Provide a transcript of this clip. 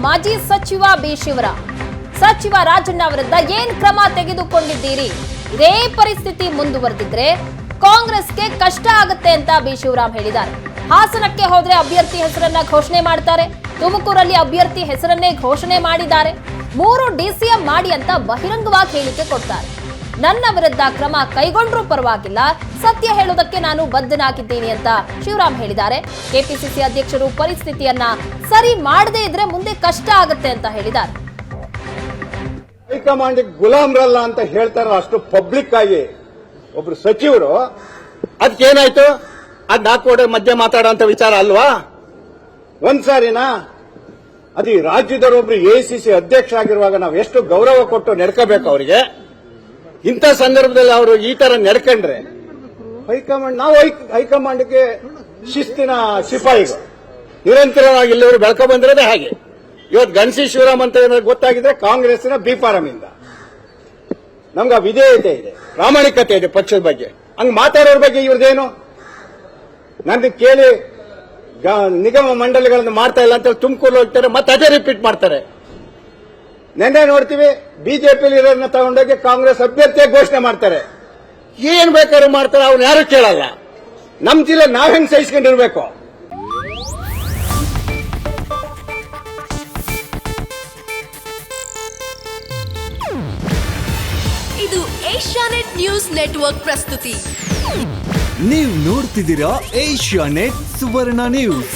ಮಾಜಿ ಸಚಿವ ಬಿ ಶಿವರಾಮ್. ಸಚಿವ ರಾಜಣ್ಣ ವಿರುದ್ಧ ಏನ್ ಕ್ರಮ ತೆಗೆದುಕೊಂಡಿದ್ದೀರಿ? ಇದೇ ಪರಿಸ್ಥಿತಿ ಮುಂದುವರೆದಿದ್ರೆ ಕಾಂಗ್ರೆಸ್ಗೆ ಕಷ್ಟ ಆಗುತ್ತೆ ಅಂತ ಬಿ ಶಿವರಾಮ್ ಹೇಳಿದ್ದಾರೆ. ಹಾಸನಕ್ಕೆ ಹೋದ್ರೆ ಅಭ್ಯರ್ಥಿ ಹೆಸರನ್ನ ಘೋಷಣೆ ಮಾಡ್ತಾರೆ, ತುಮಕೂರಲ್ಲಿ ಅಭ್ಯರ್ಥಿ ಹೆಸರನ್ನೇ ಘೋಷಣೆ ಮಾಡಿದ್ದಾರೆ, 3 DCM ಮಾಡಿ ಅಂತ ಬಹಿರಂಗವಾಗಿ ಹೇಳಿಕೆ ಕೊಡ್ತಾರೆ. ನನ್ನ ವಿರುದ್ಧ ಕ್ರಮ ಕೈಗೊಂಡ್ರೂ ಪರವಾಗಿಲ್ಲ, ಸತ್ಯ ಹೇಳೋದಕ್ಕೆ ನಾನು ಬದ್ಧನಾಗಿದ್ದೀನಿ ಅಂತ ಶಿವರಾಮ್ ಹೇಳಿದ್ದಾರೆ. ಕೆಪಿಸಿಸಿ ಅಧ್ಯಕ್ಷರು ಪರಿಸ್ಥಿತಿಯನ್ನ ಸರಿ ಮಾಡದೇ ಇದ್ರೆ ಮುಂದೆ ಕಷ್ಟ ಆಗುತ್ತೆ ಅಂತ ಹೇಳಿದ್ದಾರೆ. ಹೈಕಮಾಂಡ್ ಗುಲಾಮ್ರಲ್ಲ ಅಂತ ಹೇಳ್ತಾರ ಅಷ್ಟು ಪಬ್ಲಿಕ್ ಆಗಿ ಒಬ್ರು ಸಚಿವರು. ಅದಕ್ಕೇನಾಯ್ತು? ಅದ್ ಹಾಕೋಡೆ ಮಧ್ಯೆ ಮಾತಾಡೋಂತ ವಿಚಾರ ಅಲ್ವಾ? ಒಂದ್ಸಾರಿನಾ ಅದು ಈ ರಾಜ್ಯದವರೊಬ್ರು ACC ಅಧ್ಯಕ್ಷ ಆಗಿರುವಾಗ ನಾವು ಎಷ್ಟು ಗೌರವ ಕೊಟ್ಟು ನಡ್ಕೋಬೇಕು ಅವರಿಗೆ. ಇಂಥ ಸಂದರ್ಭದಲ್ಲಿ ಅವರು ಈ ತರ ನಡ್ಕೊಂಡ್ರೆ ಹೈಕಮಾಂಡ್, ನಾವು ಹೈಕಮಾಂಡ್ಗೆ ಶಿಸ್ತಿನ ಸಿಪಾಯಿಗಳು ನಿರಂತರವಾಗಿ ಇಲ್ಲಿವರು ಬೆಳ್ಕೊ ಬಂದಿರೋದೇ ಹಾಗೆ. ಇವತ್ತು ಗಣಸಿ ಶಿವರಾಮ್ ಅಂತ ಏನಾದ್ರು ಗೊತ್ತಾಗಿದ್ರೆ ಕಾಂಗ್ರೆಸ್ನ ಬಿಫಾರಮಿಂದ ನಮ್ಗೆ ವಿಧೇಯತೆ ಇದೆ, ಪ್ರಾಮಾಣಿಕತೆ ಇದೆ ಪಕ್ಷದ ಬಗ್ಗೆ. ಹಂಗ್ ಮಾತಾಡೋರ ಬಗ್ಗೆ ಇವ್ರದೇನು? ನನ್ನ ಕೇಳಿ ನಿಗಮ ಮಂಡಳಿಗಳನ್ನು ಮಾಡ್ತಾ ಇಲ್ಲ ಅಂತ ತುಮಕೂರು ಹೋಗ್ತಾರೆ, ಮತ್ತೆ ಅದೇ ರಿಪೀಟ್ ಮಾಡ್ತಾರೆ. ನೆನ್ನೆ ನೋಡ್ತೀವಿ ಬಿಜೆಪಿಲಿ ಇರೋದನ್ನ ತಗೊಂಡೋಗಿ ಕಾಂಗ್ರೆಸ್ ಅಭ್ಯರ್ಥಿಯ ಘೋಷಣೆ ಮಾಡ್ತಾರೆ. ಏನ್ ಬೇಕಾದ್ರೂ ಮಾಡ್ತಾರೆ, ಅವ್ರು ಯಾರು ಕೇಳಲ್ಲ. ನಮ್ ಜಿಲ್ಲೆ ನಾವ್ ಹೆಂಗ್ ಸಹಿಸ್ಕೊಂಡಿರ್ಬೇಕು? ಇದು ಏಷ್ಯಾನೆಟ್ ನ್ಯೂಸ್ ನೆಟ್ವರ್ಕ್ ಪ್ರಸ್ತುತಿ. ನೀವು ನೋಡ್ತಿದ್ದೀರಾ ಏಷ್ಯಾನೆಟ್ ಸುವರ್ಣ ನ್ಯೂಸ್.